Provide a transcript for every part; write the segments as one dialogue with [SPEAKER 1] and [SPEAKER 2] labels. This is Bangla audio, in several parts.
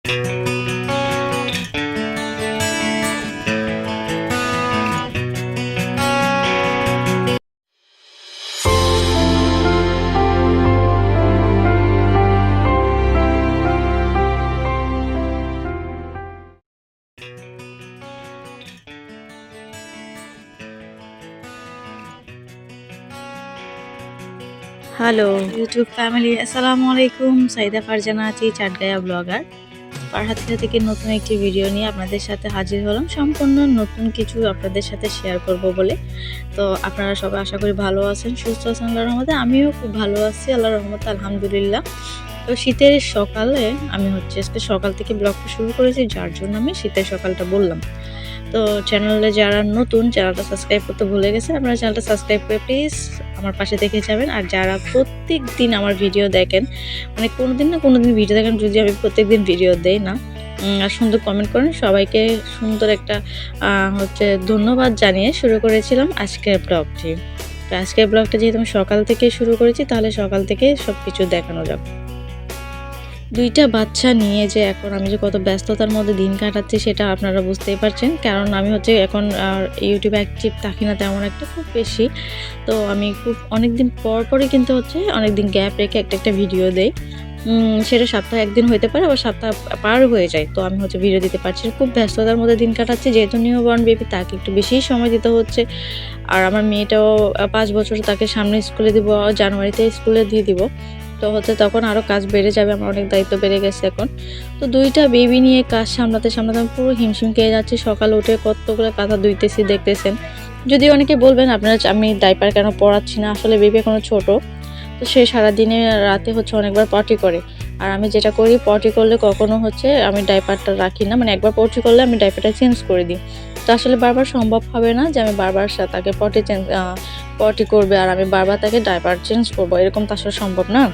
[SPEAKER 1] হ্যালো ইউটিউব ফ্যামিলি, আসসালামু আলাইকুম। সাইদা ফারজানা আছি, চাটগাঁয়া ব্লগার। ফারহাতিয়া থেকে নতুন একটি ভিডিও নিয়ে আপনাদের সাথে হাজির হলাম, সম্পূর্ণ নতুন কিছু আপনাদের সাথে শেয়ার করব বলে। তো আপনারা সবাই আশা করি ভালো আছেন, সুস্থ আছেন আল্লাহর রহমতে। আমিও খুব ভালো আছি আল্লাহর রহমতে, আলহামদুলিল্লাহ। তো শীতের সকালে আমি আজকে সকাল থেকে ব্লগটা শুরু করেছি, যার জন্য আমি শীতের সকালটা বললাম। তো চ্যানেলে যারা নতুন, চ্যানেলটা সাবস্ক্রাইব করতে ভুলে গেছেন, আপনারা চ্যানেলটা সাবস্ক্রাইব করে প্লিজ আমার পাশে দেখে যাবেন। আর যারা প্রত্যেক দিন আমার ভিডিও দেখেন, মানে কোনোদিন না কোনোদিন ভিডিও দেখেন, যদি আমি প্রত্যেক দিন ভিডিও দেই না আর সুন্দর কমেন্ট করেন, সবাইকে সুন্দর একটা ধন্যবাদ জানিয়ে শুরু করেছিলাম আজকের ব্লগটি। তো আজকের ব্লগটা যেহেতু আমি সকাল থেকে শুরু করেছি, তাহলে সকাল থেকে সব কিছু দেখানো যাক। দুইটা বাচ্চা নিয়ে যে এখন আমি যে কত ব্যস্ততার মধ্যে দিন কাটাচ্ছি সেটা আপনারা বুঝতেই পারছেন। কারণ আমি এখন ইউটিউবে অ্যাক্টিভ থাকি না তেমন একটা, খুব বেশি। তো আমি খুব অনেকদিন পরই কিন্তু অনেকদিন গ্যাপ রেখে একটা ভিডিও দেই। সেটা সপ্তাহে একদিন হইতে পারে, আবার সপ্তাহ পার হয়ে যায়। তো আমি ভিডিও দিতে পারছি না, খুব ব্যস্ততার মধ্যে দিন কাটাচ্ছি। যেহেতু নিউবর্ন বেবি, তাকে একটু বেশিই সময় দিতে হচ্ছে। আর আমার মেয়েটাও 5 বছর, তাকে সামনে স্কুলে দিব, জানুয়ারিতে স্কুলে দিয়ে দিব। তো তখন আরও কাজ বেড়ে যাবে, আমার অনেক দায়িত্ব বেড়ে গেছে এখন। তো দুইটা বেবি নিয়ে কাজ সামলাতে আমি পুরো হিমশিম খেয়ে যাচ্ছি। সকালে উঠে কতগুলো কাঁথা ধুইতেছি, দেখতেছেন। যদি অনেকে বলবেন আপনারা আমি ডাইপার কেন পরাচ্ছি না, আসলে বেবি এখনো ছোট। তো সে সারাদিনে রাতে অনেকবার পটি করে। আর আমি যেটা করি, পটি করলে কখনো আমি ডাইপারটা রাখি না, মানে একবার পটি করলে আমি ডাইপারটা চেঞ্জ করে দিই। তো আসলে বারবার সম্ভব হবে না যে আমি বারবার তাকে পটি করবে আর আমি বারবার তাকে ডাইপার চেঞ্জ করবো, এরকম তো আসলে সম্ভব না।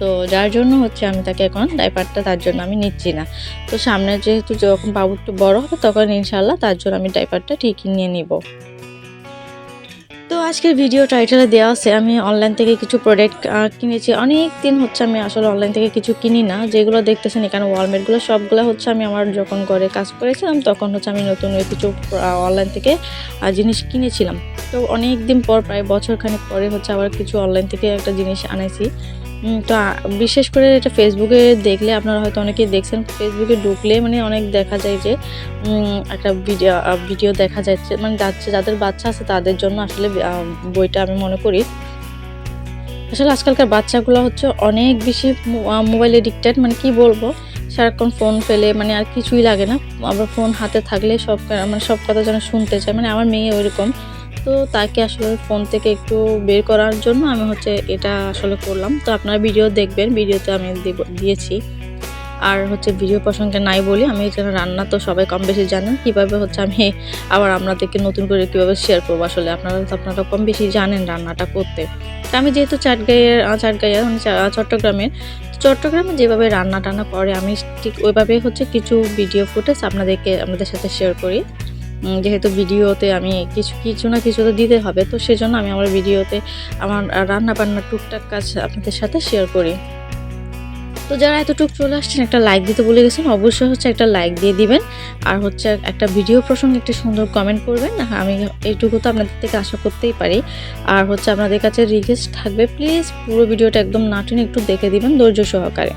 [SPEAKER 1] তো যার জন্য আমি তাকে এখন ডাইপারটা তার জন্য আমি নিচ্ছি না। তো সামনে যেহেতু যখন বাবু একটু বড় হবে, তখন ইনশাল্লাহ তার জন্য আমি ডাইপারটা ঠিকই নিয়ে নিব। তো আজকের ভিডিও টাইটেলে দেওয়া আছে আমি অনলাইন থেকে কিছু প্রোডাক্ট কিনেছি। অনেক দিন আমি আসলে অনলাইন থেকে কিছু কিনি না। যেগুলো দেখতেছেন এখানে ওয়ালমেটগুলো, সবগুলো আমি আমার যখন ঘরে কাজ করেছিলাম তখন আমি নতুন কিছু অনলাইন থেকে জিনিস কিনেছিলাম। তো অনেক দিন পর, প্রায় বছরখানেক পরে আবার কিছু অনলাইন থেকে একটা জিনিস আনাইছি। তো বিশেষ করে এটা ফেসবুকে দেখলে আপনারা হয়তো অনেকেই দেখছেন, ফেসবুকে ঢুকলে মানে অনেক দেখা যায় যে একটা ভিডিও দেখা যাচ্ছে, মানে যাদের বাচ্চা আছে তাদের জন্য আসলে বইটা আমি মনে করি। আসলে আজকালকার বাচ্চাগুলো অনেক বেশি মোবাইল এডিক্টেড, মানে কি বলবো, সারাক্ষণ ফোন ফেলে, মানে আর কিছুই লাগে না। আবার ফোন হাতে থাকলে সব কথা যেন শুনতে চায়, মানে আমার মেয়ে ওইরকম। তো তাকে আসলে ফোন থেকে একটু বের করার জন্য আমি এটা আসলে করলাম। তো আপনারা ভিডিও দেখবেন, ভিডিওতে আমি দিয়েছি। আর ভিডিও প্রসঙ্গে নাই বলি, আমি রান্না তো সবাই কম বেশি জানেন, কীভাবে আমি আবার আপনাদেরকে নতুন করে কীভাবে শেয়ার করবো। আসলে আপনারা কম বেশি জানেন রান্নাটা করতে। তো আমি যেহেতু চাটগাঁয়া মানে চট্টগ্রামে যেভাবে রান্না টান্না করে, আমি ঠিক ওইভাবে কিছু ভিডিও ফুটেজ আপনাদের সাথে শেয়ার করি। যেহেতু ভিডিওতে আমি কিছু না কিছু তো দিতে হবে, তো সেজন্য আমি আমার ভিডিওতে আমার রান্না বান্নার টুকটাক কাজ আপনাদের সাথে শেয়ার করি। তো যারা এতটুকু চলে আসছেন, একটা লাইক দিতে ভুলে গেছেন, অবশ্যই একটা লাইক দিয়ে দিবেন। আর একটা ভিডিও প্রসঙ্গে একটা সুন্দর কমেন্ট করবেন। আমি এইটুকু তো আপনাদের থেকে আশা করতেই পারি। আর আপনাদের কাছে রিকোয়েস্ট থাকবে, প্লিজ পুরো ভিডিওটা একদম না টেনে একটু দেখে দিবেন ধৈর্য সহকারে।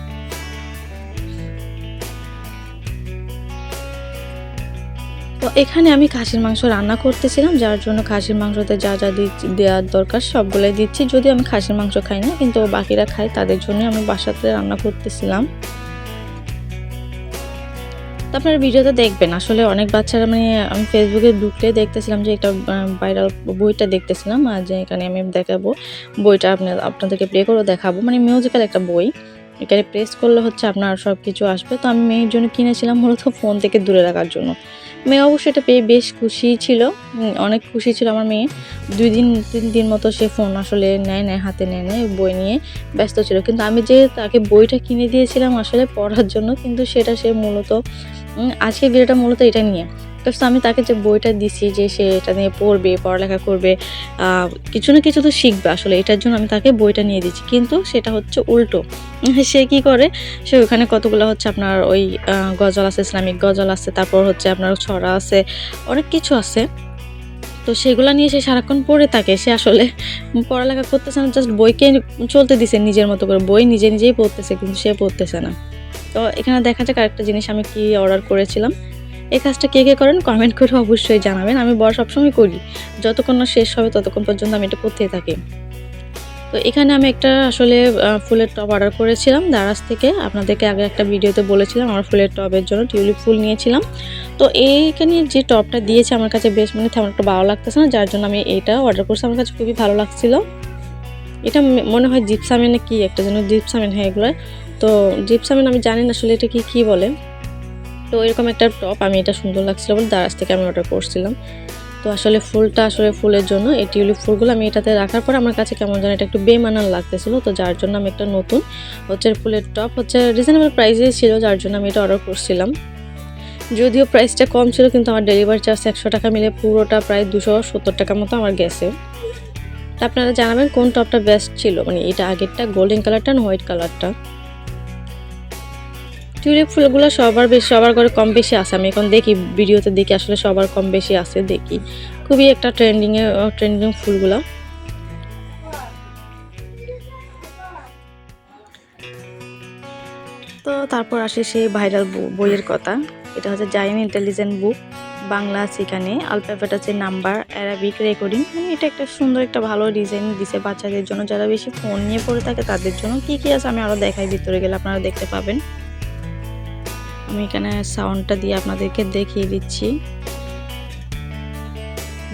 [SPEAKER 1] তো এখানে আমি খাসির মাংস রান্না করতেছিলাম, যার জন্য খাসির মাংসতে যা দেওয়ার দরকার সবগুলোই দিচ্ছি। যদিও আমি খাসির মাংস খাই না, কিন্তু বাকিরা খায়, তাদের জন্য আমি বাসাতে রান্না করতেছিলাম। তো আপনারা ভিডিওতে দেখবেন, আসলে অনেক বাচ্চারা, মানে আমি ফেসবুকে ঢুকলে দেখতেছিলাম যে একটা ভাইরাল বইটা দেখতেছিলাম, আর যে এখানে আমি দেখাবো বইটা, আপনাদেরকে প্লে করে দেখাবো, মানে মিউজিক্যাল একটা বই। এখানে প্রেস করলে আপনার সব কিছু আসবে। তো আমি মেয়ের জন্য কিনেছিলাম মূলত ফোন থেকে দূরে রাখার জন্য। মেয়ে অবশ্যই এটা পেয়ে বেশ খুশি ছিল, অনেক খুশি ছিল আমার মেয়ে। 3 দিন মতো সে ফোন আসলে হাতে নেয় বই নিয়ে ব্যস্ত ছিল। কিন্তু আমি যে তাকে বইটা কিনে দিয়েছিলাম আসলে পড়ার জন্য, কিন্তু সেটা সে মূলত আজকের ভিডিওটা মূলত এটা নিয়ে। তো আমি তাকে যে বইটা দিছি যে সে এটা নিয়ে পড়বে, পড়ালেখা করবে, কিছু না কিছু তো শিখবে আসলে, এটার জন্য আমি তাকে বইটা নিয়ে দিচ্ছি। কিন্তু সেটা হচ্ছে উল্টো। সে কি করে, সে ওখানে কতগুলো হচ্ছে আপনার ওই গজল আছে, ইসলামিক গজল আছে, তারপর হচ্ছে আপনার ছড়া আছে, অনেক কিছু আছে। তো সেগুলো নিয়ে সে সারাক্ষণ পড়ে থাকে। সে আসলে পড়ালেখা করতেছে না, জাস্ট বইকে চলতে দিছে নিজের মতো করে, বই নিজে নিজেই পড়তেছে কিন্তু সে পড়তেছে না। তো এখানে দেখা যাক আরেকটা জিনিস আমি কি অর্ডার করেছিলাম। এই কাজটা কে করেন কমেন্ট করে অবশ্যই জানাবেন। আমি বড় সবসময় করি, যতক্ষণ না শেষ হবে ততক্ষণ পর্যন্ত আমি এটা করতেই থাকি। তো এখানে আমি একটা আসলে ফুলের টব অর্ডার করেছিলাম দারাজ থেকে। আপনাদেরকে আগে একটা ভিডিওতে বলেছিলাম আমার ফুলের টবের জন্য টিউলিপ ফুল নিয়েছিলাম। তো এইখানে যে টবটা দিয়েছে আমার কাছে বেশ তেমন একটা ভালো লাগতেছে না, যার জন্য আমি এটা অর্ডার করছি। আমার কাছে খুবই ভালো লাগছিল। এটা মনে হয় জিপসামিন না কি একটা যেন, জিপসামিন, হ্যাঁ এগুলো। তো জিপসামিন আমি জানি না আসলে এটা কি বলে। তো এরকম একটা টপ, আমি এটা সুন্দর লাগছিল বলে দারাজ থেকে আমি অর্ডার করছিলাম। তো আসলে ফুলটা আসলে ফুলের জন্য এই টিউলিপ ফুলগুলো আমি এটাতে রাখার পর আমার কাছে কেমন যেন এটা একটু বেমানান লাগতেছিল। তো যার জন্য আমি একটা নতুন হচ্ছে ফুলের টপ হচ্ছে রিজনেবল প্রাইসে ছিল, যার জন্য আমি এটা অর্ডার করছিলাম। যদিও প্রাইসটা কম ছিল কিন্তু আমার ডেলিভারি চার্জ 100 টাকা মিলে পুরোটা প্রায় 270 টাকার মতো আমার গেছে। আপনারা জানাবেন কোন টপটা বেস্ট ছিল, মানে এটা আগেরটা গোল্ডেন কালারটা না হোয়াইট কালারটা। টিউলিপ ফুলগুলো সবার ঘরে কম বেশি আছে। আমি এখন দেখি ভিডিওতে দেখি আসলে সবার কম বেশি আছে দেখি। খুবই একটা ট্রেন্ডিং ফুলগুলো। তো তারপর আসে সেই ভাইরাল বইয়ের কথা। এটা হচ্ছে জায়ান্ট ইন্টেলিজেন্ট বুক, বাংলা আছে, এখানে আলফাবেট আছে, নাম্বার, অ্যারাবিক, রেকর্ডিং। মানে এটা একটা সুন্দর একটা ভালো ডিজাইন দিছে বাচ্চাদের জন্য, যারা বেশি ফোন নিয়ে পড়ে থাকে তাদের জন্য। কি আছে আমি আরও দেখাই, ভিতরে গেলে আপনারা দেখতে পাবেন। আমি এখানে সাউন্ডটা দিয়ে আপনাদেরকে দেখিয়ে দিচ্ছি।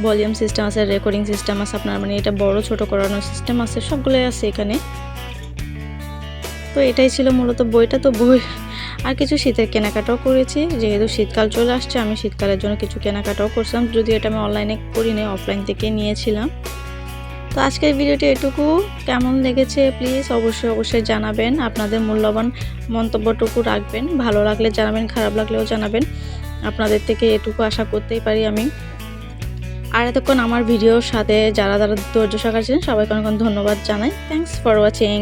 [SPEAKER 1] ভলিউম সিস্টেম আছে, রেকর্ডিং সিস্টেম আছে, আপনার মানে এটা বড় ছোট করানোর সিস্টেম আছে, সবগুলোই আছে এখানে। তো এটাই ছিল মূলত বইটা। তো বই আর কিছু শীতের কেনাকাটাও করেছি, যেহেতু শীতকাল চলে আসছে আমি শীতকালের জন্য কিছু কেনাকাটাও করছিলাম, যদিও এটা আমি অনলাইনে করিনি, অফলাইন থেকে নিয়েছিলাম। তো আজকের ভিডিওটি এটুকু। কেমন লেগেছে প্লিজ অবশ্যই জানাবেন। আপনাদের মূল্যবান মন্তব্যটুকু রাখবেন, ভালো লাগলে জানাবেন, খারাপ লাগলেও জানাবেন। আপনাদের থেকে এটুকু আশা করতেই পারি আমি। আর এতক্ষণ আমার ভিডিওর সাথে যারা ধৈর্য সহকারে ছিলেন সবাইকে অনেক ধন্যবাদ জানাই। Thanks for watching.